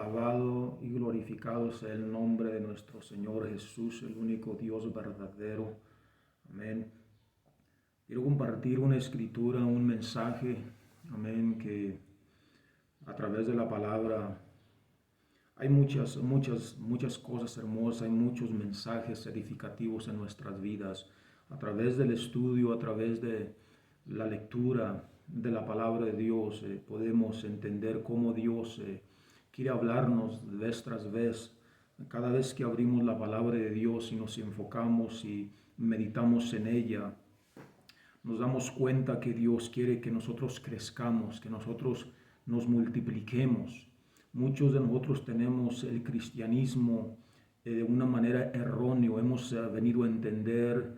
Alabado y glorificado sea el nombre de nuestro Señor Jesús, el único Dios verdadero. Amén. Quiero compartir una escritura, un mensaje, amén, que a través de la palabra hay muchas cosas hermosas, hay muchos mensajes edificativos en nuestras vidas. A través del estudio, a través de la lectura de la palabra de Dios, podemos entender cómo Dios quiere hablarnos vez tras vez. Cada vez que abrimos la palabra de Dios y nos enfocamos y meditamos en ella, nos damos cuenta que Dios quiere que nosotros crezcamos, que nosotros nos multipliquemos. Muchos de nosotros tenemos el cristianismo de una manera errónea. Hemos venido a entender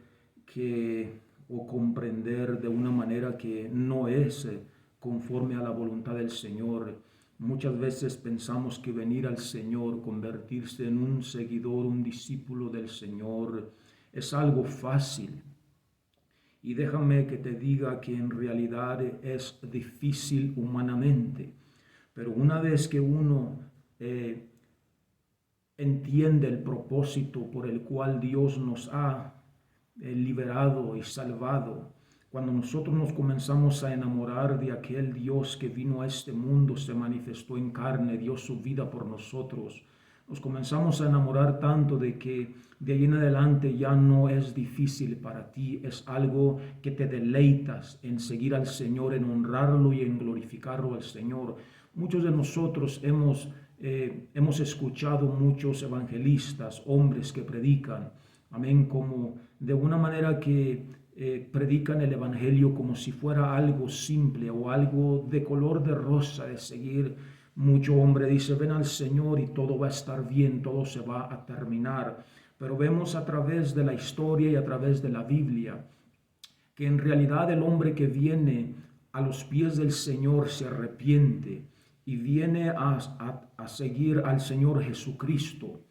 o comprender de una manera que no es conforme a la voluntad del Señor. Muchas veces pensamos que venir al Señor, convertirse en un seguidor, un discípulo del Señor, es algo fácil. Y déjame que te diga que en realidad es difícil humanamente. Pero una vez que uno entiende el propósito por el cual Dios nos ha liberado y salvado, cuando nosotros nos comenzamos a enamorar de aquel Dios que vino a este mundo, se manifestó en carne, dio su vida por nosotros, nos comenzamos a enamorar tanto de que de ahí en adelante ya no es difícil para ti, es algo que te deleitas en seguir al Señor, en honrarlo y en glorificarlo al Señor. Muchos de nosotros hemos escuchado muchos evangelistas, hombres que predican, amén, como de una manera que predican el evangelio como si fuera algo simple o algo de color de rosa de seguir. Mucho hombre dice, ven al Señor y todo va a estar bien, todo se va a terminar. Pero vemos a través de la historia y a través de la Biblia que en realidad el hombre que viene a los pies del Señor se arrepiente y viene a seguir al Señor Jesucristo,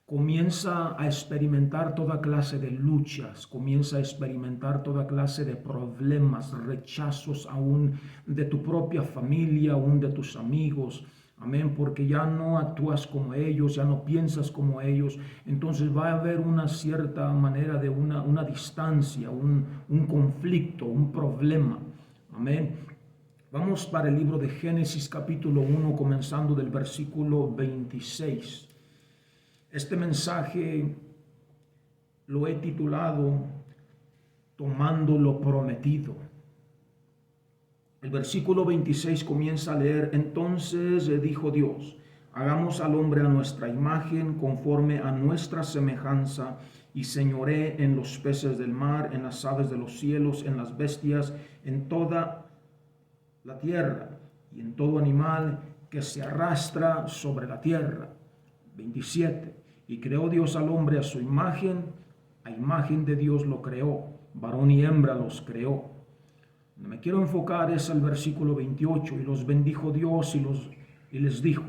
comienza a experimentar toda clase de luchas, comienza a experimentar toda clase de problemas, rechazos aún de tu propia familia, aún de tus amigos. Amén, porque ya no actúas como ellos, ya no piensas como ellos. Entonces va a haber una cierta manera de una distancia, un conflicto, un problema. Amén. Vamos para el libro de Génesis capítulo 1, comenzando del versículo 26. Este mensaje lo he titulado Tomando lo prometido. El versículo 26 comienza a leer, entonces dijo Dios, hagamos al hombre a nuestra imagen, conforme a nuestra semejanza, y señoree en los peces del mar, en las aves de los cielos, en las bestias, en toda la tierra, y en todo animal que se arrastra sobre la tierra. 27. Y creó Dios al hombre a su imagen, a imagen de Dios lo creó, varón y hembra los creó. Donde me quiero enfocar es el versículo 28, y los bendijo Dios y les dijo,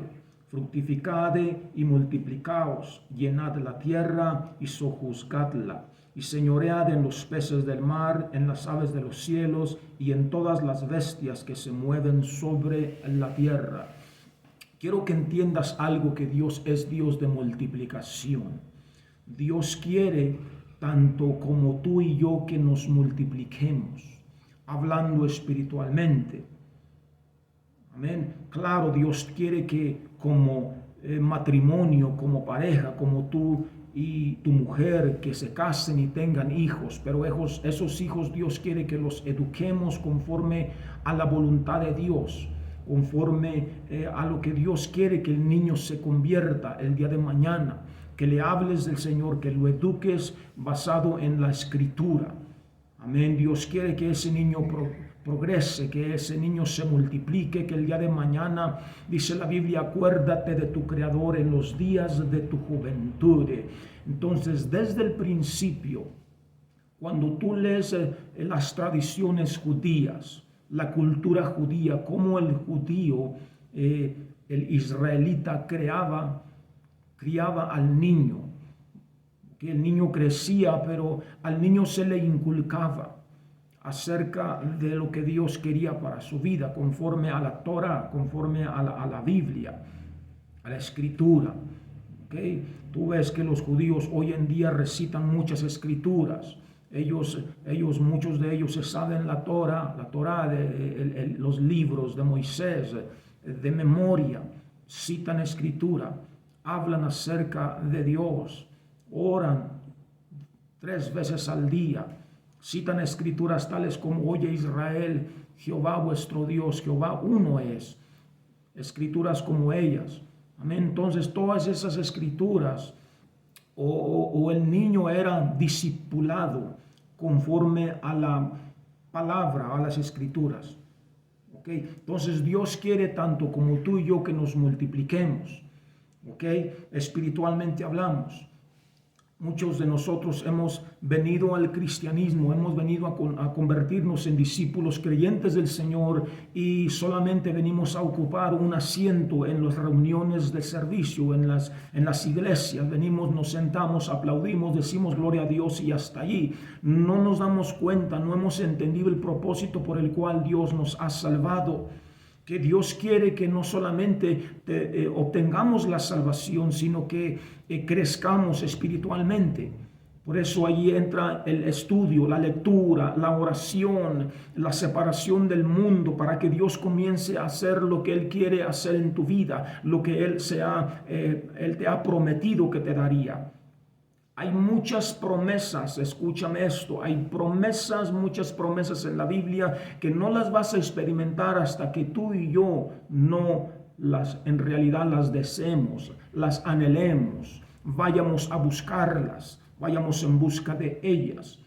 fructificad y multiplicaos, llenad la tierra y sojuzgadla, y señoread en los peces del mar, en las aves de los cielos, y en todas las bestias que se mueven sobre la tierra. Quiero que entiendas algo, que Dios es Dios de multiplicación. Dios quiere, tanto como tú y yo, que nos multipliquemos, hablando espiritualmente. Amén. Claro, Dios quiere que como matrimonio, como pareja, como tú y tu mujer, que se casen y tengan hijos, pero esos hijos Dios quiere que los eduquemos conforme a la voluntad de Dios, conforme a lo que Dios quiere que el niño se convierta el día de mañana, que le hables del Señor, que lo eduques basado en la Escritura. Amén. Dios quiere que ese niño progrese, que ese niño se multiplique, que el día de mañana, dice la Biblia, acuérdate de tu Creador en los días de tu juventud. Entonces, desde el principio, cuando tú lees las tradiciones judías, la cultura judía, cómo el judío, el israelita criaba al niño, que el niño crecía, pero al niño se le inculcaba acerca de lo que Dios quería para su vida, conforme a la Torah, conforme a la Biblia. a la escritura. ¿Okay? Tú ves que los judíos hoy en día recitan muchas escrituras. Muchos de ellos se saben la Torah, los libros de Moisés, de memoria, citan escritura, hablan acerca de Dios, oran 3 veces al día, citan escrituras tales como: oye Israel, Jehová vuestro Dios, Jehová uno es. Escrituras como ellas. Amén. Entonces todas esas escrituras, o el niño era discipulado conforme a la palabra, a las escrituras. ¿Okay? Entonces Dios quiere tanto como tú y yo que nos multipliquemos. ¿Okay? Espiritualmente hablamos. Muchos de nosotros hemos venido al cristianismo, hemos venido a convertirnos en discípulos creyentes del Señor, y solamente venimos a ocupar un asiento en las reuniones de servicio, en las iglesias. Venimos, nos sentamos, aplaudimos, decimos gloria a Dios y hasta allí. No nos damos cuenta, no hemos entendido el propósito por el cual Dios nos ha salvado. Que Dios quiere que no solamente obtengamos la salvación, sino que crezcamos espiritualmente. Por eso allí entra el estudio, la lectura, la oración, la separación del mundo, para que Dios comience a hacer lo que Él quiere hacer en tu vida, lo que Él te ha prometido que te daría. Hay muchas promesas, escúchame esto, hay muchas promesas en la Biblia que no las vas a experimentar hasta que tú y yo en realidad las deseemos, las anhelemos, vayamos a buscarlas, vayamos en busca de ellas.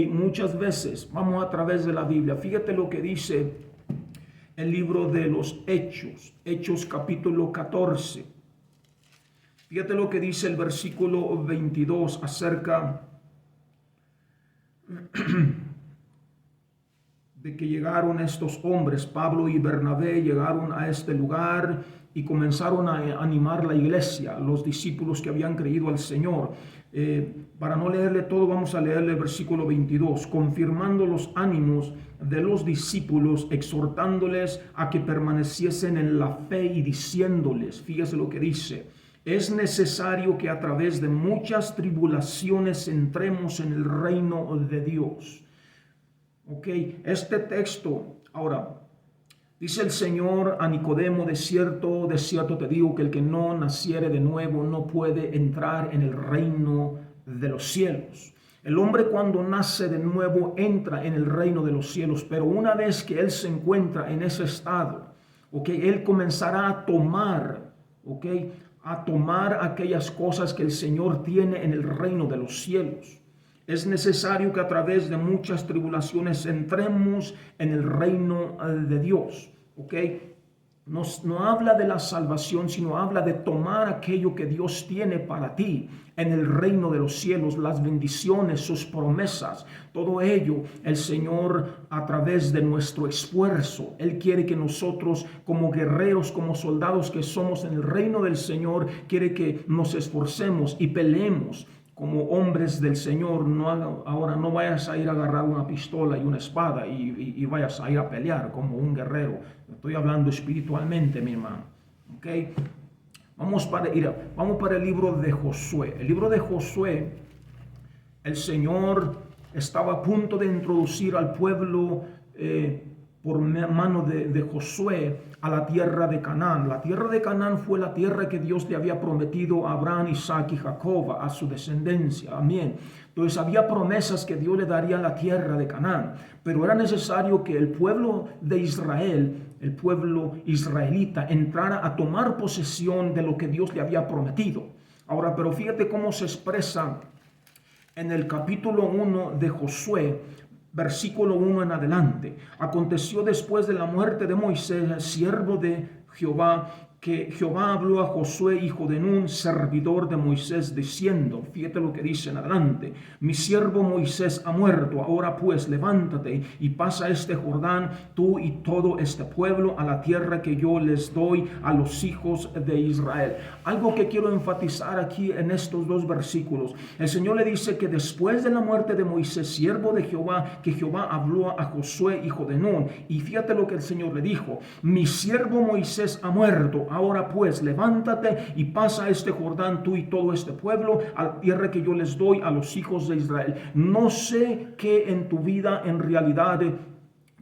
Muchas veces vamos a través de la Biblia. Fíjate lo que dice el libro de los Hechos capítulo 14. Fíjate lo que dice el versículo 22 acerca de que llegaron estos hombres, Pablo y Bernabé, llegaron a este lugar y comenzaron a animar la iglesia, los discípulos que habían creído al Señor. Para no leerle todo, vamos a leerle el versículo 22, confirmando los ánimos de los discípulos, exhortándoles a que permaneciesen en la fe y diciéndoles, fíjese lo que dice: es necesario que a través de muchas tribulaciones entremos en el reino de Dios. Este texto, ahora, dice el Señor a Nicodemo: de cierto te digo que el que no naciere de nuevo no puede entrar en el reino de los cielos. El hombre cuando nace de nuevo entra en el reino de los cielos, pero una vez que él se encuentra en ese estado, él comenzará a tomar, aquellas cosas que el Señor tiene en el reino de los cielos. Es necesario que a través de muchas tribulaciones entremos en el reino de Dios. No habla de la salvación, sino habla de tomar aquello que Dios tiene para ti en el reino de los cielos, las bendiciones, sus promesas, todo ello el Señor a través de nuestro esfuerzo. Él quiere que nosotros como guerreros, como soldados que somos en el reino del Señor, quiere que nos esforcemos y peleemos como hombres del Señor. Ahora no vayas a ir a agarrar una pistola y una espada y vayas a ir a pelear como un guerrero. Estoy hablando espiritualmente, mi hermano. Vamos para el libro de Josué. El libro de Josué, el Señor estaba a punto de introducir al pueblo por mano de Josué a la tierra de Canaán. La tierra de Canaán fue la tierra que Dios le había prometido a Abraham, Isaac y Jacob, a su descendencia. Amén. Entonces había promesas que Dios le daría a la tierra de Canaán, pero era necesario que el pueblo de Israel, el pueblo israelita, entrara a tomar posesión de lo que Dios le había prometido. Ahora, pero fíjate cómo se expresa en el capítulo 1 de Josué, versículo 1 en adelante. Aconteció después de la muerte de Moisés, siervo de Jehová, que Jehová habló a Josué, hijo de Nun, servidor de Moisés, diciendo, fíjate lo que dice en adelante: mi siervo Moisés ha muerto, ahora pues levántate y pasa este Jordán, tú y todo este pueblo, a la tierra que yo les doy a los hijos de Israel. Algo que quiero enfatizar aquí en estos dos versículos: el Señor le dice que después de la muerte de Moisés, siervo de Jehová, que Jehová habló a Josué, hijo de Nun, y fíjate lo que el Señor le dijo: mi siervo Moisés ha muerto, ahora pues levántate y pasa este Jordán tú y todo este pueblo a la tierra que yo les doy a los hijos de Israel. No sé qué en tu vida en realidad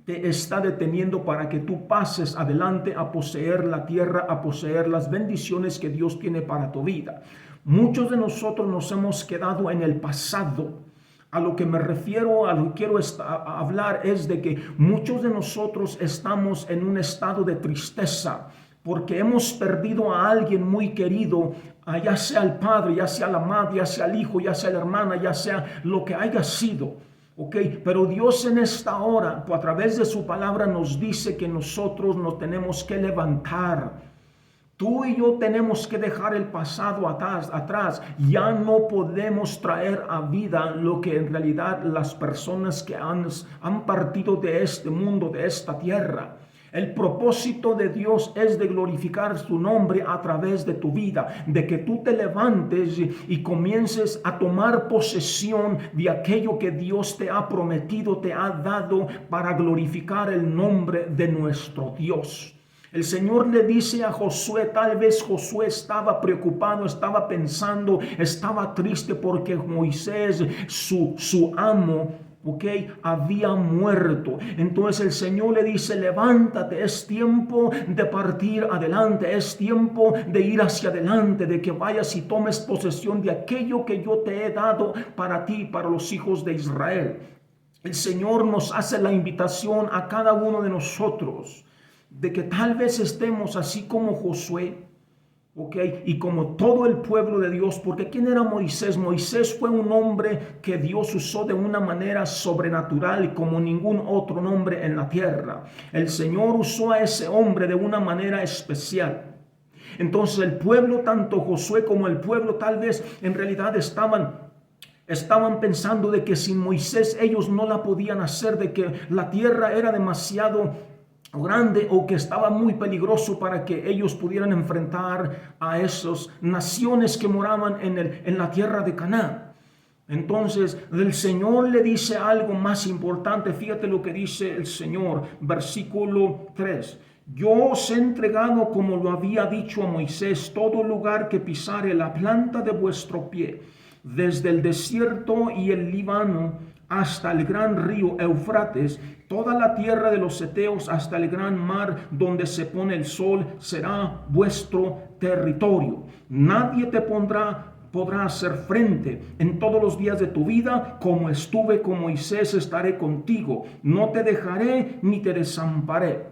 te está deteniendo para que tú pases adelante a poseer la tierra, a poseer las bendiciones que Dios tiene para tu vida. Muchos de nosotros nos hemos quedado en el pasado. A lo que me refiero, a lo que quiero hablar es de que muchos de nosotros estamos en un estado de tristeza porque hemos perdido a alguien muy querido, ya sea el padre, ya sea la madre, ya sea el hijo, ya sea la hermana, ya sea lo que haya sido. Pero Dios en esta hora, a través de su palabra, nos dice que nosotros nos tenemos que levantar. Tú y yo tenemos que dejar el pasado atrás. Ya no podemos traer a vida lo que en realidad las personas que han partido de este mundo, de esta tierra. El propósito de Dios es de glorificar su nombre a través de tu vida, de que tú te levantes y comiences a tomar posesión de aquello que Dios te ha prometido, te ha dado para glorificar el nombre de nuestro Dios. El Señor le dice a Josué, tal vez Josué estaba preocupado, estaba pensando, estaba triste porque Moisés, su amo, había muerto. Entonces el Señor le dice, levántate, es tiempo de partir adelante, es tiempo de ir hacia adelante, de que vayas y tomes posesión de aquello que yo te he dado para ti, para los hijos de Israel. El Señor nos hace la invitación a cada uno de nosotros de que tal vez estemos así como Josué, y como todo el pueblo de Dios, porque ¿quién era Moisés? Moisés fue un hombre que Dios usó de una manera sobrenatural como ningún otro hombre en la tierra. El Señor usó a ese hombre de una manera especial. Entonces el pueblo, tanto Josué como el pueblo, tal vez en realidad estaban pensando de que sin Moisés ellos no la podían hacer, de que la tierra era demasiado grande o que estaba muy peligroso para que ellos pudieran enfrentar a esas naciones que moraban en la tierra de Canaán. Entonces el Señor le dice algo más importante. Fíjate lo que dice el Señor, versículo 3. Yo os he entregado, como lo había dicho a Moisés, todo lugar que pisare la planta de vuestro pie, desde el desierto y el Líbano hasta el gran río Eufrates, toda la tierra de los heteos hasta el gran mar donde se pone el sol será vuestro territorio. Nadie te podrá hacer frente en todos los días de tu vida. Como estuve con Moisés, estaré contigo. No te dejaré ni te desamparé.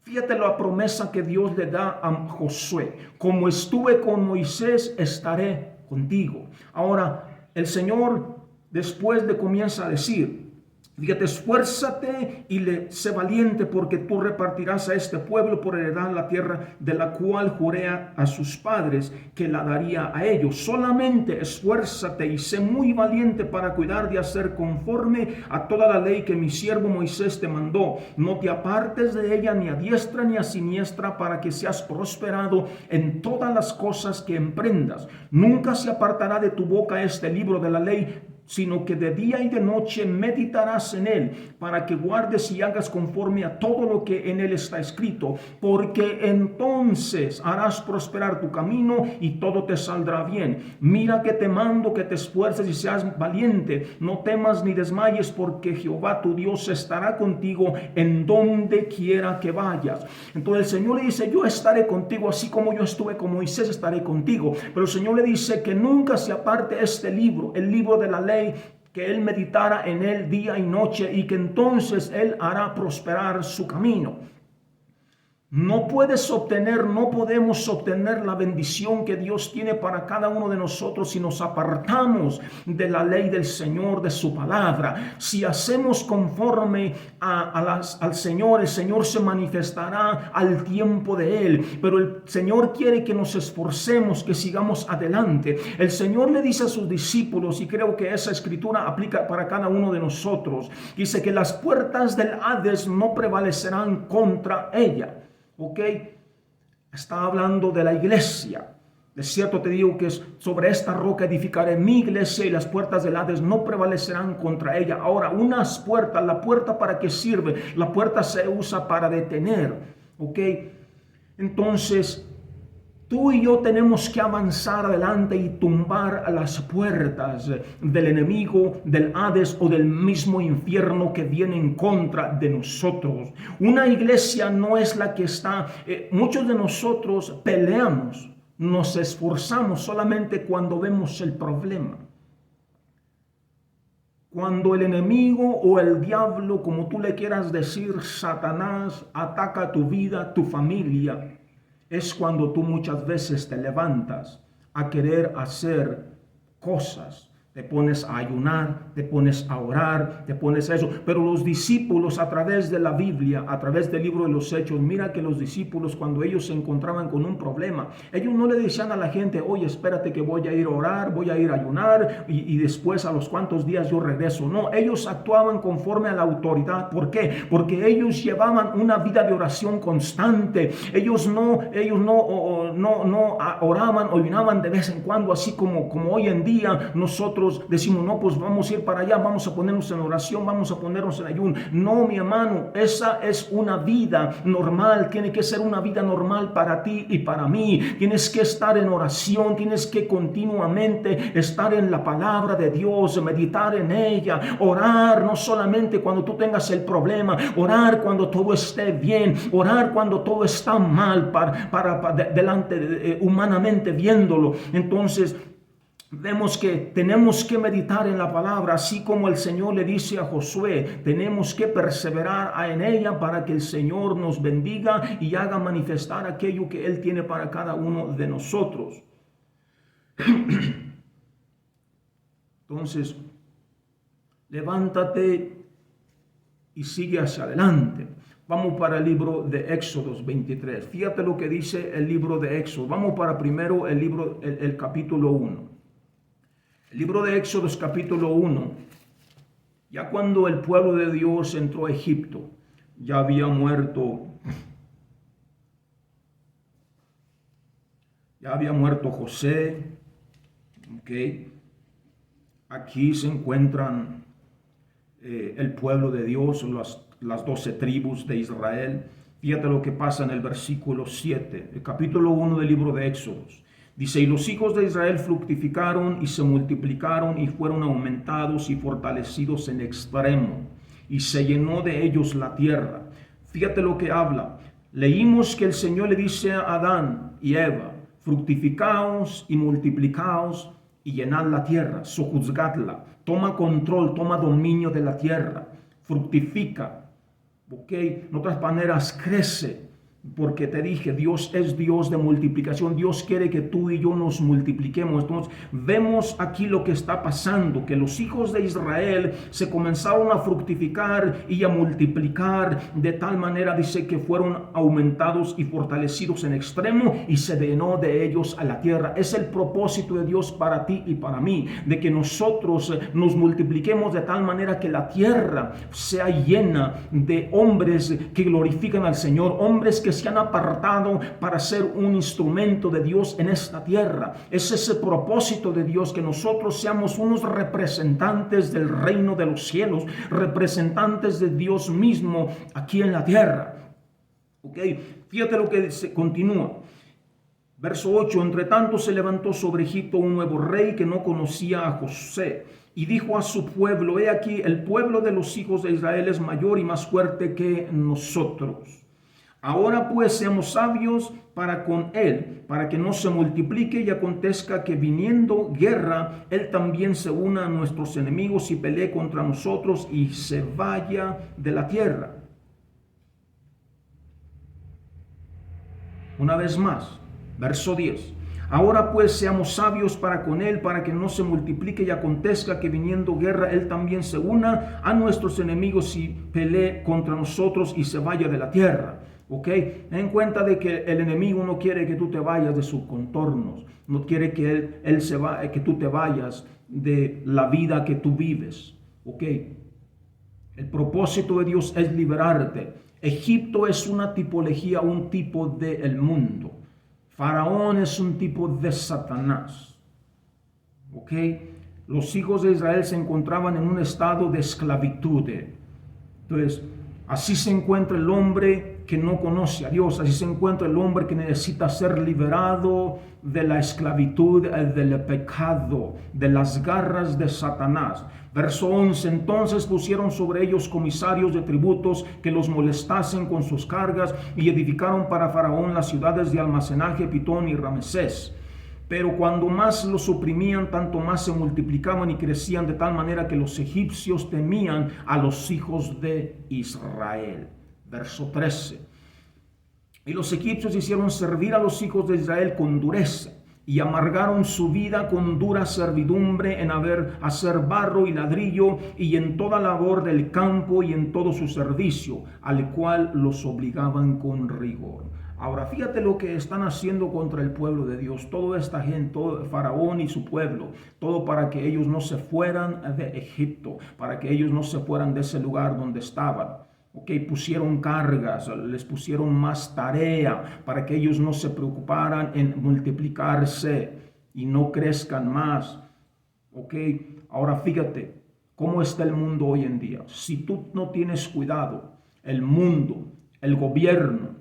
Fíjate la promesa que Dios le da a Josué. Como estuve con Moisés, estaré contigo. Ahora, el Señor después le comienza a decir, fíjate, esfuérzate y sé valiente, porque tú repartirás a este pueblo por heredad la tierra de la cual juré a sus padres que la daría a ellos. Solamente esfuérzate y sé muy valiente para cuidar de hacer conforme a toda la ley que mi siervo Moisés te mandó. No te apartes de ella ni a diestra ni a siniestra, para que seas prosperado en todas las cosas que emprendas. Nunca se apartará de tu boca este libro de la ley, sino que de día y de noche meditarás en él, para que guardes y hagas conforme a todo lo que en él está escrito, porque entonces harás prosperar tu camino y todo te saldrá bien. Mira que te mando que te esfuerces y seas valiente, no temas ni desmayes, porque Jehová tu Dios estará contigo en donde quiera que vayas. Entonces el Señor le dice, yo estaré contigo, así como yo estuve con Moisés, estaré contigo. Pero el Señor le dice que nunca se aparte este libro, el libro de la ley, que él meditara en él día y noche, y que entonces él hará prosperar su camino. No podemos obtener la bendición que Dios tiene para cada uno de nosotros si nos apartamos de la ley del Señor, de su palabra. Si hacemos conforme al Señor, el Señor se manifestará al tiempo de Él. Pero el Señor quiere que nos esforcemos, que sigamos adelante. El Señor le dice a sus discípulos, y creo que esa escritura aplica para cada uno de nosotros, dice que las puertas del Hades no prevalecerán contra ella. Está hablando de la iglesia. De cierto te digo que sobre esta roca edificaré mi iglesia, y las puertas del Hades no prevalecerán contra ella. Ahora, unas puertas, ¿la puerta para qué sirve? La puerta se usa para detener. Entonces, Tú y yo tenemos que avanzar adelante y tumbar a las puertas del enemigo, del Hades o del mismo infierno que viene en contra de nosotros. Una iglesia no es la que está, muchos de nosotros peleamos, nos esforzamos solamente cuando vemos el problema. Cuando el enemigo o el diablo, como tú le quieras decir, Satanás, ataca tu vida, tu familia, es cuando tú muchas veces te levantas a querer hacer cosas. Te pones a ayunar, te pones a orar, te pones a eso. Pero los discípulos a través de la Biblia, a través del libro de los Hechos, mira que los discípulos cuando ellos se encontraban con un problema, ellos no le decían a la gente, oye, espérate que voy a ir a orar, voy a ir a ayunar y después a los cuantos días yo regreso. No, ellos actuaban conforme a la autoridad. ¿Por qué? Porque ellos llevaban una vida de oración constante. Ellos no oraban o ayunaban de vez en cuando, así como hoy en día nosotros decimos, no, pues vamos a ir para allá, vamos a ponernos en oración, vamos a ponernos en ayuno. No, mi hermano, esa es una vida normal, tiene que ser una vida normal para ti y para mí. Tienes que estar en oración, tienes que continuamente estar en la palabra de Dios, meditar en ella, orar no solamente cuando tú tengas el problema, orar cuando todo esté bien, orar cuando todo está mal, delante humanamente viéndolo. Entonces, vemos que tenemos que meditar en la palabra, así como el Señor le dice a Josué, tenemos que perseverar en ella para que el Señor nos bendiga y haga manifestar aquello que Él tiene para cada uno de nosotros. Entonces, levántate y sigue hacia adelante. Vamos para el libro de Éxodos 23. Fíjate lo que dice el libro de Éxodo. Vamos para primero el capítulo 1. El libro de Éxodos capítulo 1, ya cuando el pueblo de Dios entró a Egipto, ya había muerto José. Okay. Aquí se encuentran el pueblo de Dios, las 12 tribus de Israel. Fíjate lo que pasa en el versículo 7, el capítulo 1 del libro de Éxodos. Dice, y los hijos de Israel fructificaron y se multiplicaron y fueron aumentados y fortalecidos en extremo, y se llenó de ellos la tierra. Fíjate lo que habla. Leímos que el Señor le dice a Adán y Eva, fructificaos y multiplicaos y llenad la tierra, sojuzgadla, toma control, toma dominio de la tierra, fructifica, ¿ok? En otras maneras, crece. Porque te dije, Dios es Dios de multiplicación. Dios quiere que tú y yo nos multipliquemos. Entonces, vemos aquí lo que está pasando, que los hijos de Israel se comenzaron a fructificar y a multiplicar de tal manera, dice, que fueron aumentados y fortalecidos en extremo y se llenó de ellos a la tierra. Es el propósito de Dios para ti y para mí, de que nosotros nos multipliquemos de tal manera que la tierra sea llena de hombres que glorifican al Señor, hombres que se han apartado para ser un instrumento de Dios en esta tierra. Es ese propósito de Dios, que nosotros seamos unos representantes del reino de los cielos, representantes de Dios mismo aquí en la tierra. ¿Ok? Fíjate lo que se continúa. Verso 8, entre tanto se levantó sobre Egipto un nuevo rey que no conocía a José, y dijo a su pueblo, he aquí, el pueblo de los hijos de Israel es mayor y más fuerte que nosotros. Ahora pues seamos sabios para con él, para que no se multiplique y acontezca que viniendo guerra, él también se una a nuestros enemigos y pelee contra nosotros y se vaya de la tierra. Una vez más, verso 10. Ahora pues seamos sabios para con él, para que no se multiplique y acontezca que viniendo guerra, él también se una a nuestros enemigos y pelee contra nosotros y se vaya de la tierra. ¿Ok? Ten en cuenta de que el enemigo no quiere que tú te vayas de sus contornos, no quiere que que tú te vayas de la vida que tú vives. ¿Ok? El propósito de Dios es liberarte. Egipto es una tipología, un tipo del mundo. Faraón es un tipo de Satanás. ¿Ok? Los hijos de Israel se encontraban en un estado de esclavitud. Entonces, así se encuentra el hombre que no conoce a Dios, así se encuentra el hombre que necesita ser liberado de la esclavitud, del pecado, de las garras de Satanás. Verso 11, entonces pusieron sobre ellos comisarios de tributos que los molestasen con sus cargas y edificaron para Faraón las ciudades de almacenaje, Pitón y Ramesés. Pero cuando más los oprimían, tanto más se multiplicaban y crecían, de tal manera que los egipcios temían a los hijos de Israel. Verso 13. Y los egipcios hicieron servir a los hijos de Israel con dureza, y amargaron su vida con dura servidumbre en hacer barro y ladrillo, y en toda labor del campo y en todo su servicio, al cual los obligaban con rigor. Ahora fíjate lo que están haciendo contra el pueblo de Dios, toda esta gente, todo Faraón y su pueblo, todo para que ellos no se fueran de Egipto, para que ellos no se fueran de ese lugar donde estaban. Pusieron cargas, les pusieron más tarea para que ellos no se preocuparan en multiplicarse y no crezcan más. Ahora fíjate cómo está el mundo hoy en día. Si tú no tienes cuidado, el mundo, el gobierno,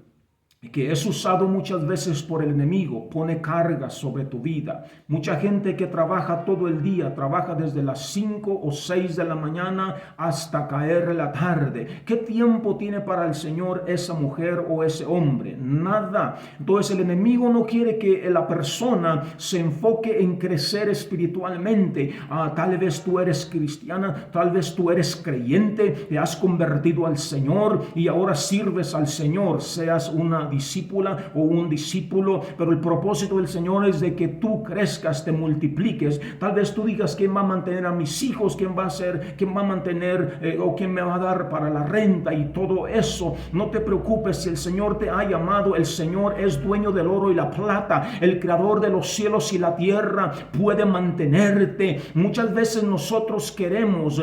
que es usado muchas veces por el enemigo, pone cargas sobre tu vida. Mucha gente que trabaja todo el día, trabaja desde las 5 o 6 de la mañana hasta caer la tarde. ¿Qué tiempo tiene para el Señor esa mujer o ese hombre? Nada. Entonces el enemigo no quiere que la persona se enfoque en crecer espiritualmente. Tal vez tú eres cristiana, tal vez tú eres creyente, te has convertido al Señor y ahora sirves al Señor, seas una discípula o un discípulo, pero el propósito del Señor es de que tú crezcas, te multipliques. Tal vez tú digas: ¿quién va a mantener a mis hijos? ¿Quién va a ser? ¿Quién va a mantener o quién me va a dar para la renta y todo eso? No te preocupes, si el Señor te ha llamado, el Señor es dueño del oro y la plata, el creador de los cielos y la tierra, puede mantenerte. Muchas veces nosotros queremos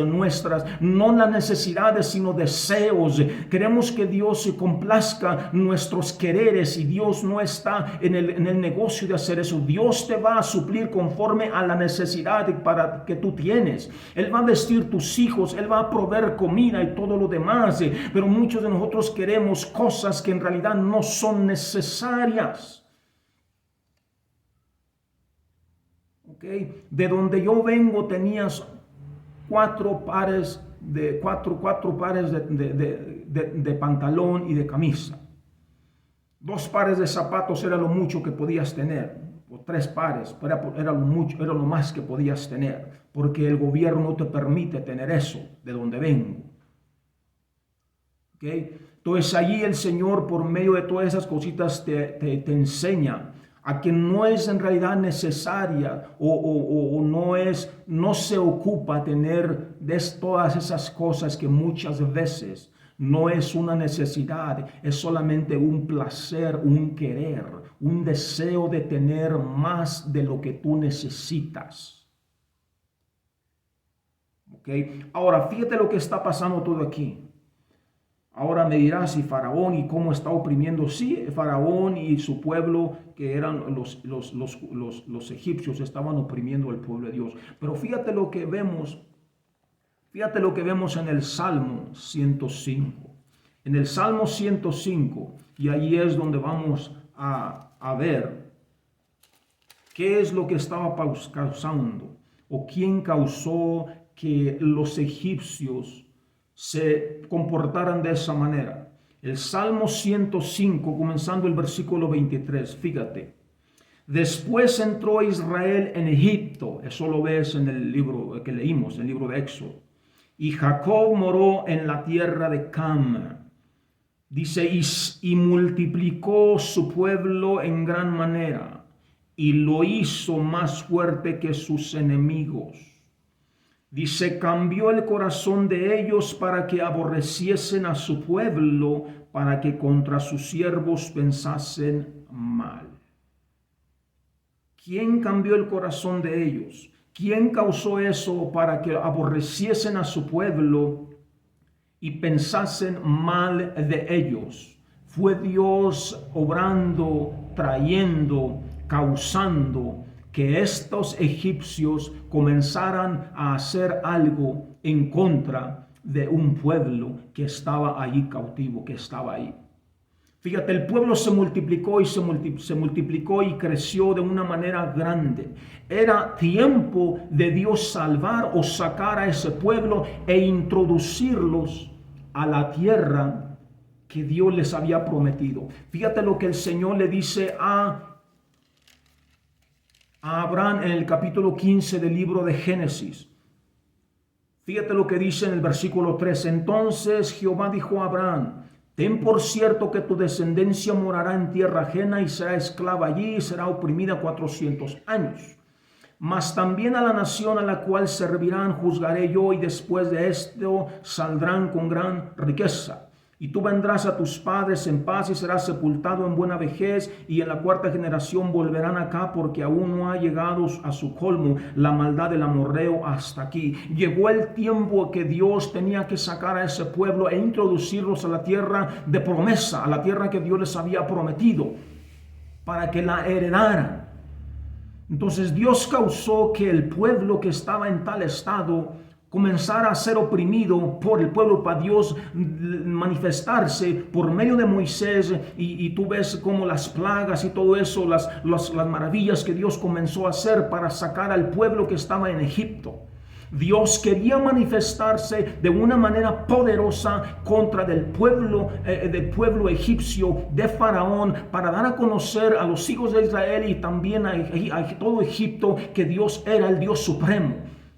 no las necesidades, sino deseos. Queremos que Dios se complazca nuestros quereres, y Dios no está en el negocio de hacer eso. Dios te va a suplir conforme a la necesidad para que tú tienes. Él va a vestir tus hijos, Él va a proveer comida y todo lo demás, pero muchos de nosotros queremos cosas que en realidad no son necesarias. De donde yo vengo tenías cuatro pares de pantalón y de camisa. 2 pares de zapatos era lo mucho que podías tener, o 3 pares, era lo más que podías tener, porque el gobierno no te permite tener eso de donde vengo. Entonces allí el Señor, por medio de todas esas cositas, te enseña a que no es en realidad necesaria o no se ocupa tener de todas esas cosas que muchas veces no es una necesidad, es solamente un placer, un querer, un deseo de tener más de lo que tú necesitas. Ahora, fíjate lo que está pasando todo aquí. Ahora me dirás, ¿y Faraón y cómo está oprimiendo? Sí, Faraón y su pueblo, que eran los egipcios, estaban oprimiendo al pueblo de Dios. Pero fíjate lo que vemos en el Salmo 105. En el Salmo 105, y ahí es donde vamos a ver qué es lo que estaba causando, o quién causó que los egipcios se comportaran de esa manera. El Salmo 105, comenzando el versículo 23, fíjate. Después entró Israel en Egipto, eso lo ves en el libro que leímos, el libro de Éxodo. Y Jacob moró en la tierra de Cam. Dice, y multiplicó su pueblo en gran manera, y lo hizo más fuerte que sus enemigos. Dice, cambió el corazón de ellos para que aborreciesen a su pueblo, para que contra sus siervos pensasen mal. ¿Quién cambió el corazón de ellos? ¿Quién causó eso para que aborreciesen a su pueblo y pensasen mal de ellos? Fue Dios obrando, trayendo, causando que estos egipcios comenzaran a hacer algo en contra de un pueblo que estaba allí cautivo, que estaba ahí. Fíjate, el pueblo se multiplicó y se multiplicó y creció de una manera grande. Era tiempo de Dios salvar o sacar a ese pueblo e introducirlos a la tierra que Dios les había prometido. Fíjate lo que el Señor le dice a Abraham en el capítulo 15 del libro de Génesis. Fíjate lo que dice en el versículo 3. Entonces Jehová dijo a Abraham: ten por cierto que tu descendencia morará en tierra ajena y será esclava allí y será oprimida 400 años. Mas también a la nación a la cual servirán juzgaré yo, y después de esto saldrán con gran riqueza. Y tú vendrás a tus padres en paz y serás sepultado en buena vejez, y en la cuarta generación volverán acá, porque aún no ha llegado a su colmo la maldad del amorreo hasta aquí. Llegó el tiempo que Dios tenía que sacar a ese pueblo e introducirlos a la tierra de promesa, a la tierra que Dios les había prometido, para que la heredaran. Entonces Dios causó que el pueblo que estaba en tal estado comenzara a ser oprimido por el pueblo, para Dios manifestarse por medio de Moisés, y tú ves como las plagas y todo eso, las maravillas que Dios comenzó a hacer para sacar al pueblo que estaba en Egipto. Dios quería manifestarse de una manera poderosa contra del pueblo egipcio, de Faraón, para dar a conocer a los hijos de Israel y también a todo Egipto que Dios era el Dios supremo,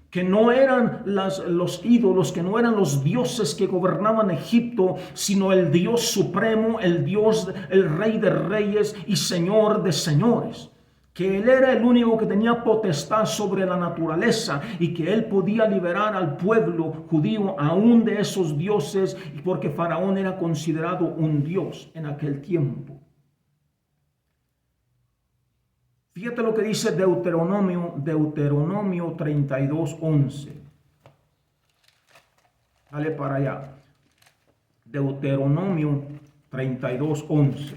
que no eran los ídolos, que no eran los dioses que gobernaban Egipto, sino el Dios supremo, el Dios, el Rey de reyes y Señor de señores. Que Él era el único que tenía potestad sobre la naturaleza y que Él podía liberar al pueblo judío aún de esos dioses, porque Faraón era considerado un dios en aquel tiempo. Fíjate lo que dice Deuteronomio 32:11. Dale para allá. Deuteronomio 32:11.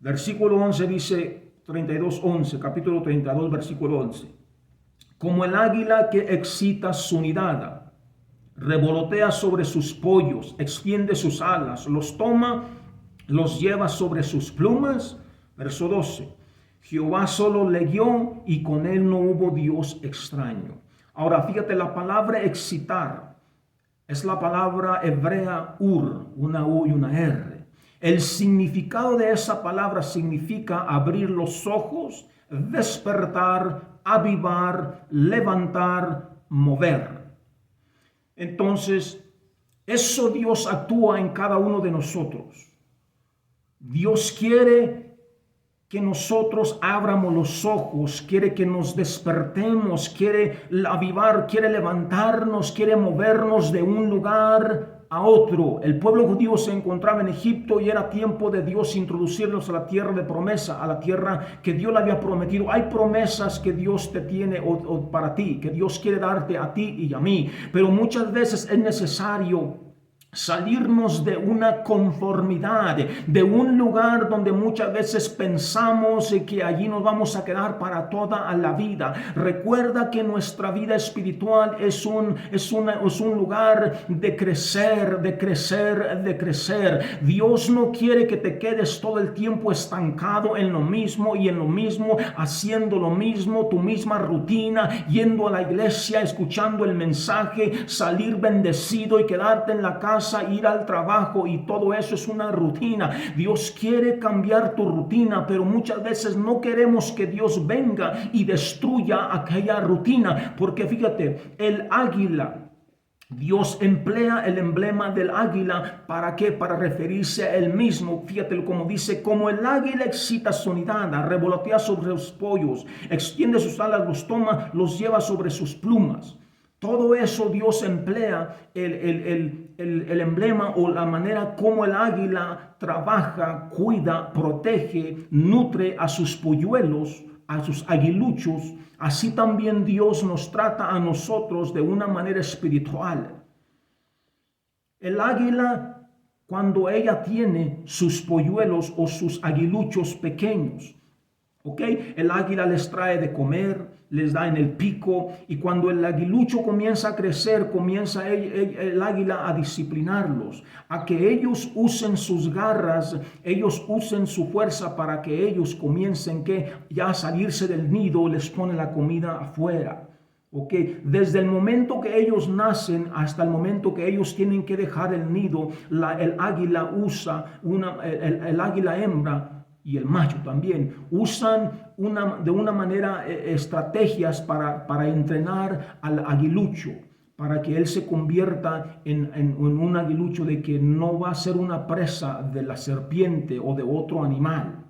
Versículo 11 dice, 32:11, capítulo 32, versículo 11. Como el águila que excita su nidada, revolotea sobre sus pollos, extiende sus alas, los toma, los lleva sobre sus plumas. Verso 12. Jehová solo le guió y con él no hubo Dios extraño. Ahora fíjate, la palabra excitar es la palabra hebrea una U y una R. El significado de esa palabra significa abrir los ojos, despertar, avivar, levantar, mover. Entonces, eso Dios actúa en cada uno de nosotros. Dios quiere que nosotros abramos los ojos, quiere que nos despertemos, quiere avivar, quiere levantarnos, quiere movernos de un lugar a otro. El pueblo judío se encontraba en Egipto y era tiempo de Dios introducirlos a la tierra de promesa, a la tierra que Dios le había prometido. Hay promesas que Dios te tiene o para ti, que Dios quiere darte a ti y a mí, pero muchas veces es necesario salirnos de una conformidad, de un lugar donde muchas veces pensamos que allí nos vamos a quedar para toda la vida. Recuerda que nuestra vida espiritual es un lugar de crecer, de crecer, de crecer. Dios no quiere que te quedes todo el tiempo estancado en lo mismo y en lo mismo, haciendo lo mismo, tu misma rutina, yendo a la iglesia, escuchando el mensaje, salir bendecido y quedarte en la casa, ir al trabajo, y todo eso es una rutina. Dios quiere cambiar tu rutina, pero muchas veces no queremos que Dios venga y destruya aquella rutina, porque fíjate, el águila, Dios emplea el emblema del águila, ¿para qué? Para referirse a él mismo. Fíjate como dice, como el águila excita su nidada, revolotea sobre los pollos, extiende sus alas, los toma, los lleva sobre sus plumas. Todo eso Dios emplea el emblema o la manera como el águila trabaja, cuida, protege, nutre a sus polluelos, a sus aguiluchos. Así también Dios nos trata a nosotros de una manera espiritual. El águila, cuando ella tiene sus polluelos o sus aguiluchos pequeños, ¿Ok? El águila les trae de comer, les da en el pico, y cuando el aguilucho comienza a crecer, comienza el águila a disciplinarlos, a que ellos usen sus garras, ellos usen su fuerza para que ellos comiencen ya a salirse del nido, les pone la comida afuera. ¿Ok? Desde el momento que ellos nacen hasta el momento que ellos tienen que dejar el nido, el águila usa, el águila hembra y el macho también usan de una manera estrategias para entrenar al aguilucho, para que él se convierta en un aguilucho de que no va a ser una presa de la serpiente o de otro animal.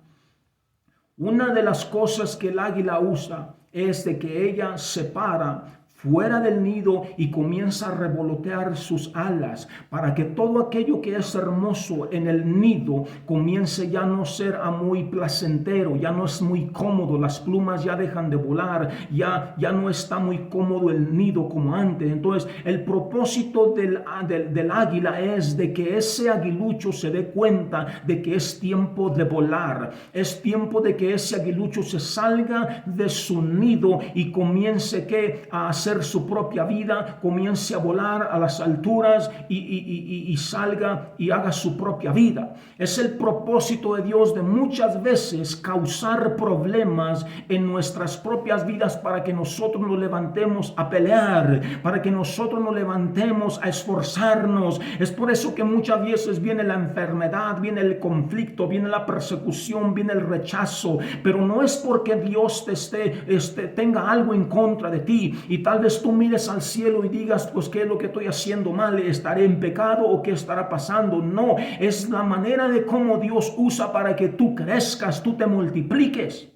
Una de las cosas que el águila usa es de que ella se para fuera del nido y comienza a revolotear sus alas para que todo aquello que es hermoso en el nido comience ya no ser muy placentero, ya no es muy cómodo, las plumas ya dejan de volar, ya no está muy cómodo el nido como antes. Entonces el propósito del águila es de que ese aguilucho se dé cuenta de que es tiempo de volar, es tiempo de que ese aguilucho se salga de su nido y comience a hacer su propia vida, comience a volar a las alturas y salga y haga su propia vida. Es el propósito de Dios de muchas veces causar problemas en nuestras propias vidas para que nosotros nos levantemos a pelear, para que nosotros nos levantemos a esforzarnos. Es por eso que muchas veces viene la enfermedad, viene el conflicto, viene la persecución, viene el rechazo, pero no es porque Dios tenga algo en contra de ti y tal vez tú mires al cielo y digas, pues qué es lo que estoy haciendo mal, estaré en pecado o qué estará pasando. No, es la manera de cómo Dios usa para que tú crezcas, tú te multipliques.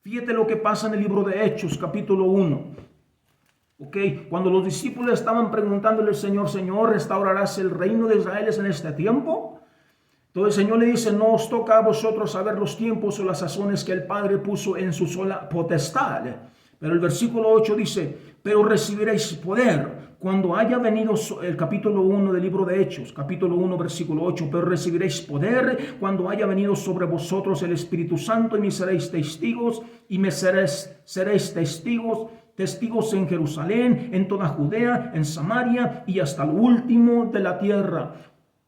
Fíjate lo que pasa en el libro de Hechos, capítulo 1. Okay. Cuando los discípulos estaban preguntándole al Señor, Señor, ¿restaurarás el reino de Israel en este tiempo? Entonces el Señor le dice, no os toca a vosotros saber los tiempos o las sazones que el Padre puso en su sola potestad. Pero el versículo 8 dice, pero recibiréis poder cuando haya venido, el capítulo 1 del libro de Hechos, capítulo 1, versículo 8, pero recibiréis poder cuando haya venido sobre vosotros el Espíritu Santo y me seréis testigos, seréis testigos en Jerusalén, en toda Judea, en Samaria y hasta el último de la tierra.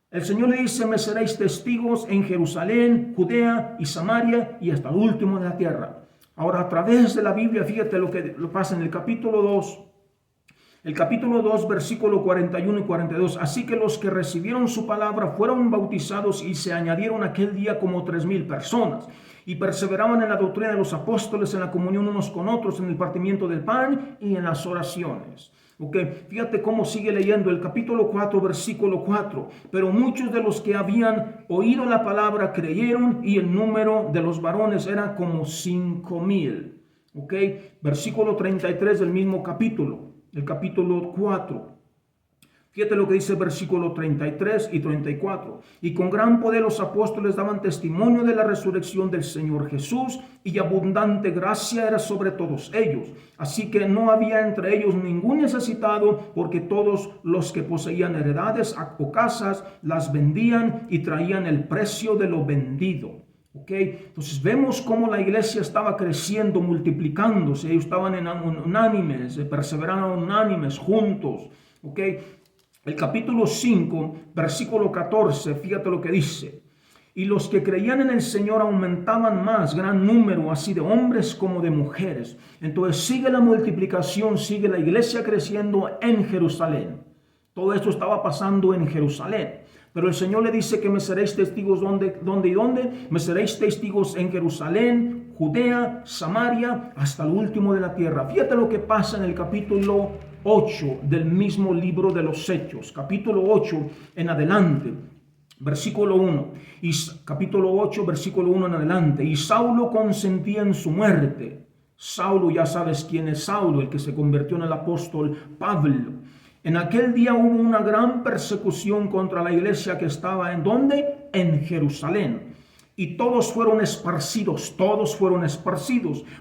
El Señor le dice, me seréis testigos en Jerusalén, Judea y Samaria y hasta el último de la tierra. Ahora, a través de la Biblia, fíjate lo que pasa en el capítulo 2. El capítulo 2, versículo 41 y 42. Así que los que recibieron su palabra fueron bautizados y se añadieron aquel día como 3,000 personas. Y perseveraban en la doctrina de los apóstoles, en la comunión unos con otros, en el partimiento del pan y en las oraciones. Okay. Fíjate cómo sigue leyendo el capítulo 4, versículo 4. Pero muchos de los que habían oído la palabra creyeron y el número de los varones era como 5,000. Okay. Versículo 33 del mismo capítulo, el capítulo 4. Fíjate lo que dice el versículo 33 y 34. Y con gran poder los apóstoles daban testimonio de la resurrección del Señor Jesús, y abundante gracia era sobre todos ellos. Así que no había entre ellos ningún necesitado, porque todos los que poseían heredades o casas las vendían y traían el precio de lo vendido. Okay. Entonces vemos cómo la iglesia estaba creciendo, multiplicándose. Ellos estaban unánimes, perseveraban unánimes, juntos. Okay. El capítulo 5, versículo 14, fíjate lo que dice. Y los que creían en el Señor aumentaban más, gran número, así de hombres como de mujeres. Entonces sigue la multiplicación, sigue la iglesia creciendo en Jerusalén. Todo esto estaba pasando en Jerusalén. Pero el Señor le dice que me seréis testigos ¿dónde? Me seréis testigos en Jerusalén, Judea, Samaria, hasta el último de la tierra. Fíjate lo que pasa en el capítulo 8 del mismo libro de los Hechos. Capítulo 8 en adelante. Versículo 1. Y capítulo 8, versículo 1 en adelante. Y Saulo consentía en su muerte. Saulo, ya sabes quién es Saulo, el que se convirtió en el apóstol Pablo. En aquel día hubo una gran persecución contra la iglesia que estaba ¿en dónde? En Jerusalén. Y todos fueron esparcidos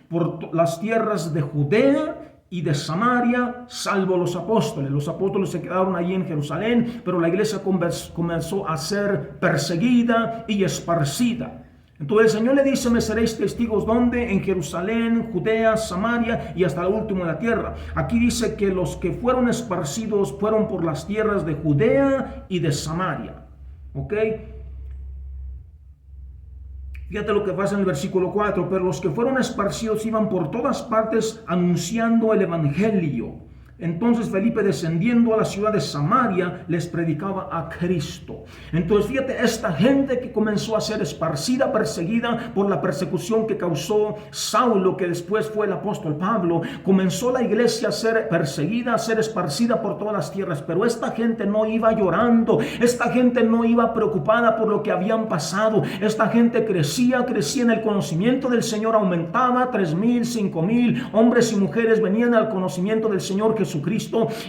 por las tierras de Judea y de Samaria, salvo los apóstoles. Los apóstoles se quedaron allí en Jerusalén, pero la iglesia comenzó a ser perseguida y esparcida. Entonces el Señor le dice, me seréis testigos, ¿dónde? En Jerusalén, Judea, Samaria y hasta el último de la tierra. Aquí dice que los que fueron esparcidos fueron por las tierras de Judea y de Samaria. ¿Ok? Fíjate lo que pasa en el versículo 4, pero los que fueron esparcidos iban por todas partes anunciando el evangelio. Entonces Felipe, descendiendo a la ciudad de Samaria, les predicaba a Cristo. Entonces fíjate, esta gente que comenzó a ser esparcida, perseguida por la persecución que causó Saulo, que después fue el apóstol Pablo, comenzó la iglesia a ser perseguida, a ser esparcida por todas las tierras. Pero esta gente no iba llorando, esta gente no iba preocupada por lo que habían pasado. Esta gente crecía en el conocimiento del Señor, aumentaba, 3,000, 5,000 hombres y mujeres venían al conocimiento del Señor Jesucristo,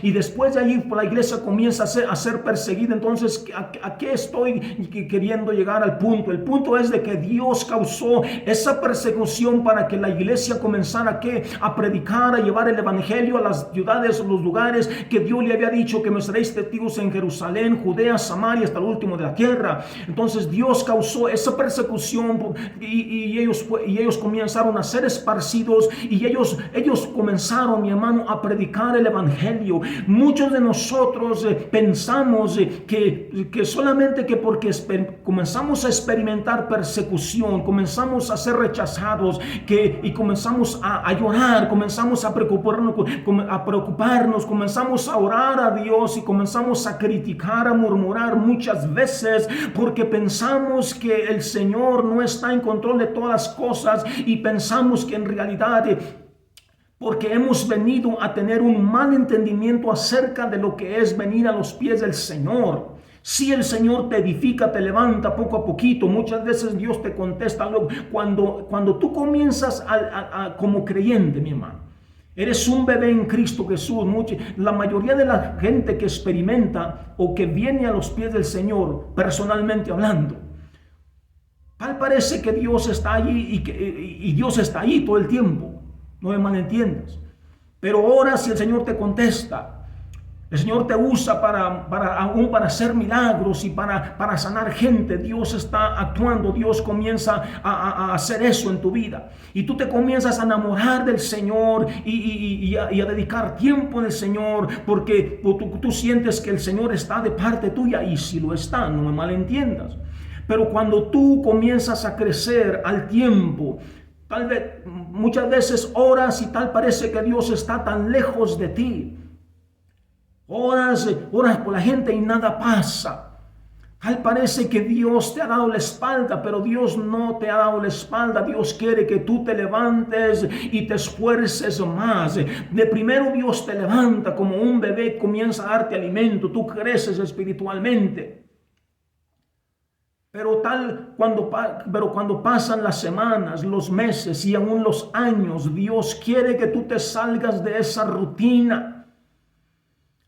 y después de allí la iglesia comienza a ser perseguida. Entonces, ¿a qué estoy queriendo llegar al punto? El punto es de que Dios causó esa persecución para que la iglesia comenzara a predicar, a llevar el evangelio a las ciudades, los lugares que Dios le había dicho que me seréis testigos en Jerusalén, Judea, Samaria, hasta el último de la tierra. Entonces Dios causó esa persecución y ellos comenzaron a ser esparcidos, y ellos comenzaron, mi hermano, a predicar el evangelio. Muchos de nosotros pensamos que solamente que porque comenzamos a experimentar persecución, comenzamos a ser rechazados, y comenzamos a llorar, comenzamos a preocuparnos, comenzamos a orar a Dios y comenzamos a criticar, a murmurar muchas veces porque pensamos que el Señor no está en control de todas las cosas, y pensamos que en realidad porque hemos venido a tener un mal entendimiento acerca de lo que es venir a los pies del Señor. Si el Señor te edifica, te levanta poco a poquito. Muchas veces Dios te contesta cuando tú comienzas como creyente, mi hermano. Eres un bebé en Cristo Jesús. La mayoría de la gente que experimenta o que viene a los pies del Señor, personalmente hablando, tal parece que Dios está allí y Dios está ahí todo el tiempo. No me malentiendas. Pero ahora, si el Señor te contesta, el Señor te usa aún para hacer milagros y para sanar gente. Dios está actuando, Dios comienza a hacer eso en tu vida. Y tú te comienzas a enamorar del Señor y a dedicar tiempo en el Señor, porque tú sientes que el Señor está de parte tuya, y si lo está, no me malentiendas. Pero cuando tú comienzas a crecer al tiempo, tal vez, muchas veces oras y tal parece que Dios está tan lejos de ti. Oras por la gente y nada pasa. Tal parece que Dios te ha dado la espalda, pero Dios no te ha dado la espalda. Dios quiere que tú te levantes y te esfuerces más. De primero Dios te levanta como un bebé, comienza a darte alimento, tú creces espiritualmente. Pero cuando pasan las semanas, los meses y aún los años, Dios quiere que tú te salgas de esa rutina.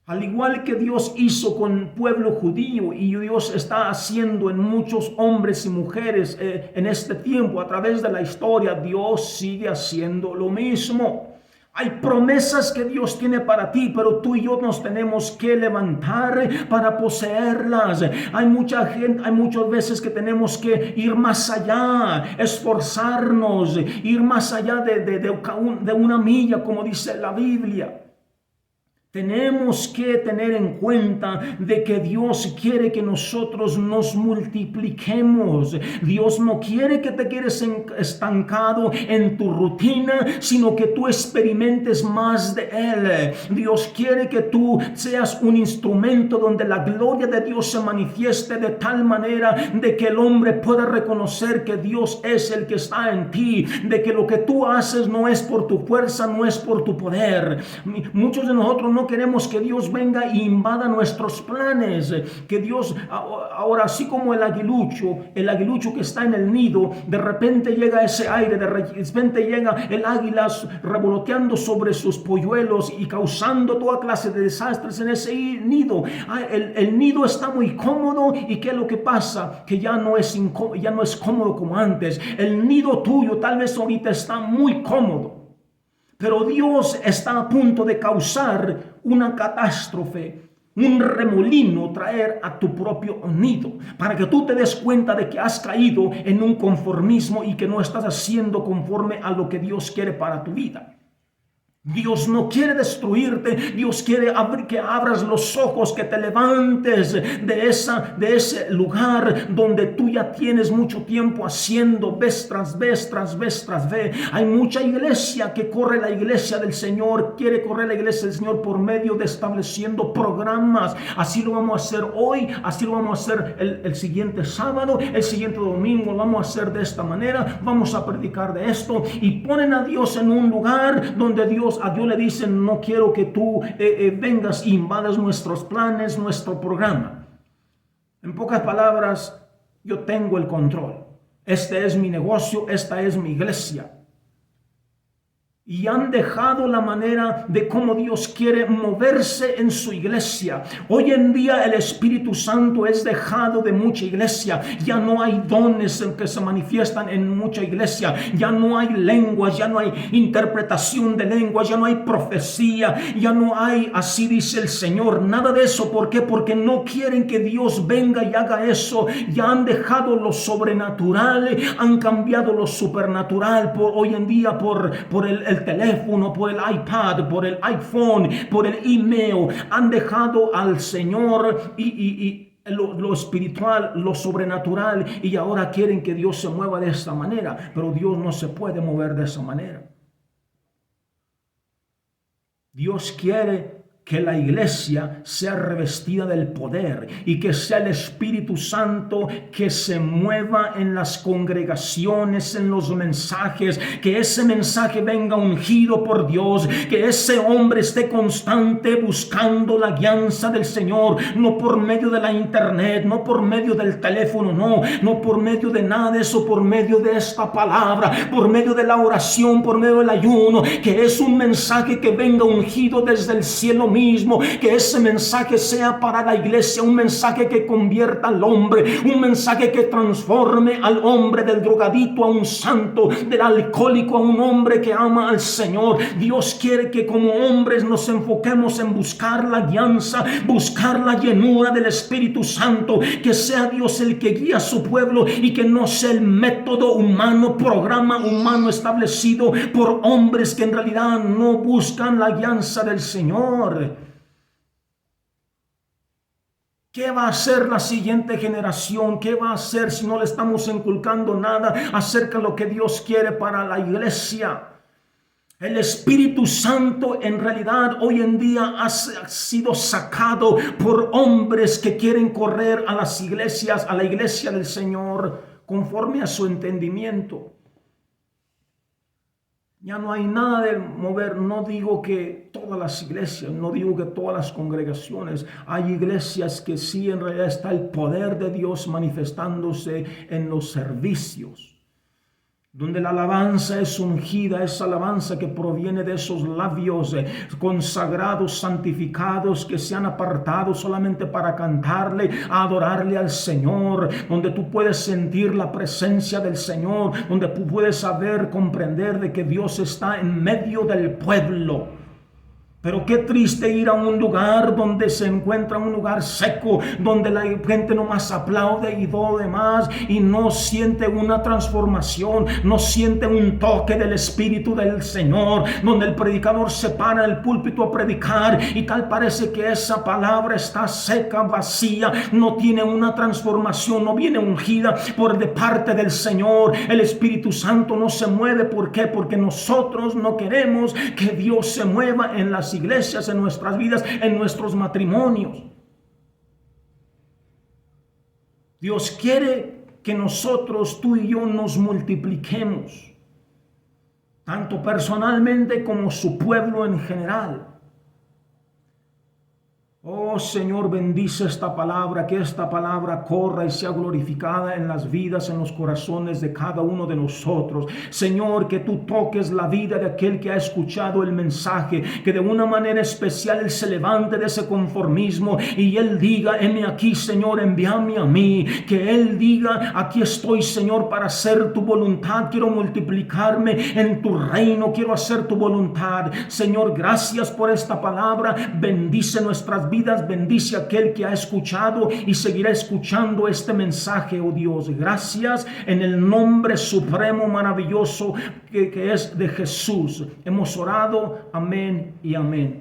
Al igual que Dios hizo con el pueblo judío, y Dios está haciendo en muchos hombres y mujeres en este tiempo, a través de la historia, Dios sigue haciendo lo mismo. Hay promesas que Dios tiene para ti, pero tú y yo nos tenemos que levantar para poseerlas. Hay muchas veces que tenemos que ir más allá, esforzarnos, ir más allá de una milla, como dice la Biblia. Tenemos que tener en cuenta de que Dios quiere que nosotros nos multipliquemos. Dios no quiere que te quedes estancado en tu rutina, sino que tú experimentes más de Él. Dios quiere que tú seas un instrumento donde la gloria de Dios se manifieste de tal manera de que el hombre pueda reconocer que Dios es el que está en ti, de que lo que tú haces no es por tu fuerza, no es por tu poder. Muchos de nosotros no queremos que Dios venga e invada nuestros planes, que Dios, ahora así como el aguilucho que está en el nido, de repente llega ese aire, de repente llega el águila revoloteando sobre sus polluelos y causando toda clase de desastres en ese nido. El nido está muy cómodo, y ¿qué es lo que pasa? Que ya no es cómodo como antes. El nido tuyo tal vez ahorita está muy cómodo, pero Dios está a punto de causar una catástrofe un remolino traer a tu propio nido, para que tú te des cuenta de que has caído en un conformismo y que no estás haciendo conforme a lo que Dios quiere para tu vida. Dios no quiere destruirte. Dios quiere que abras los ojos, que te levantes de ese lugar donde tú ya tienes mucho tiempo haciendo vez tras vez, tras vez, tras vez. Hay mucha iglesia que corre la iglesia del Señor, quiere correr la iglesia del Señor por medio de estableciendo programas. Así lo vamos a hacer hoy, así lo vamos a hacer el siguiente sábado, el siguiente domingo lo vamos a hacer de esta manera, vamos a predicar de esto, y ponen a Dios en un lugar donde a Dios le dicen: no quiero que tú vengas e invadas nuestros planes, nuestro programa. En pocas palabras, yo tengo el control. Este es mi negocio, esta es mi iglesia. Y han dejado la manera de cómo Dios quiere moverse en su iglesia. Hoy en día el Espíritu Santo es dejado de mucha iglesia. Ya no hay dones que se manifiestan en mucha iglesia. Ya no hay lenguas, ya no hay interpretación de lenguas, ya no hay profecía, ya no hay, así dice el Señor, nada de eso. ¿Por qué? Porque no quieren que Dios venga y haga eso. Ya han dejado lo sobrenatural, han cambiado lo supernatural hoy en día por el teléfono, por el iPad, por el iPhone, por el email. Han dejado al Señor y lo espiritual, lo sobrenatural, y ahora quieren que Dios se mueva de esta manera, pero Dios no se puede mover de esa manera. Dios quiere que la iglesia sea revestida del poder y que sea el Espíritu Santo que se mueva en las congregaciones, en los mensajes, que ese mensaje venga ungido por Dios, que ese hombre esté constante buscando la guianza del Señor, no por medio de la internet, no por medio del teléfono, no por medio de nada de eso, por medio de esta palabra, por medio de la oración, por medio del ayuno, que es un mensaje que venga ungido desde el cielo mismo, que ese mensaje sea para la iglesia, un mensaje que convierta al hombre, un mensaje que transforme al hombre del drogadito a un santo, del alcohólico a un hombre que ama al Señor. Dios quiere que como hombres nos enfoquemos en buscar la guianza, buscar la llenura del Espíritu Santo, que sea Dios el que guía a su pueblo y que no sea el método humano, programa humano establecido por hombres que en realidad no buscan la guianza del Señor. ¿Qué va a hacer la siguiente generación? ¿Qué va a hacer si no le estamos inculcando nada acerca de lo que Dios quiere para la iglesia? El Espíritu Santo en realidad hoy en día ha sido sacado por hombres que quieren correr a las iglesias, a la iglesia del Señor, conforme a su entendimiento. Ya no hay nada de mover. No digo que todas las iglesias, no digo que todas las congregaciones. Hay iglesias que sí, en realidad está el poder de Dios manifestándose en los servicios, donde la alabanza es ungida, esa alabanza que proviene de esos labios consagrados, santificados, que se han apartado solamente para cantarle, adorarle al Señor, donde tú puedes sentir la presencia del Señor, donde tú puedes saber, comprender de que Dios está en medio del pueblo. Pero qué triste ir a un lugar donde se encuentra un lugar seco, donde la gente nomás aplaude y todo demás, y no siente una transformación, no siente un toque del Espíritu del Señor, donde el predicador se para en el púlpito a predicar y tal parece que esa palabra está seca, vacía, no tiene una transformación, no viene ungida por de parte del Señor. El Espíritu Santo no se mueve. ¿Por qué? Porque nosotros no queremos que Dios se mueva en las iglesias, en nuestras vidas, en nuestros matrimonios. Dios quiere que nosotros, tú y yo, nos multipliquemos, tanto personalmente como su pueblo en general. Oh Señor, bendice esta palabra, que esta palabra corra y sea glorificada en las vidas, en los corazones de cada uno de nosotros. Señor, que tú toques la vida de aquel que ha escuchado el mensaje, que de una manera especial él se levante de ese conformismo y él diga: heme aquí, Señor, envíame a mí. Que él diga: aquí estoy, Señor, para hacer tu voluntad, quiero multiplicarme en tu reino, quiero hacer tu voluntad. Señor, gracias por esta palabra, bendice nuestras vidas. Bendice a aquel que ha escuchado y seguirá escuchando este mensaje, oh Dios. Gracias en el nombre supremo, maravilloso que es de Jesús. Hemos orado. Amén y amén.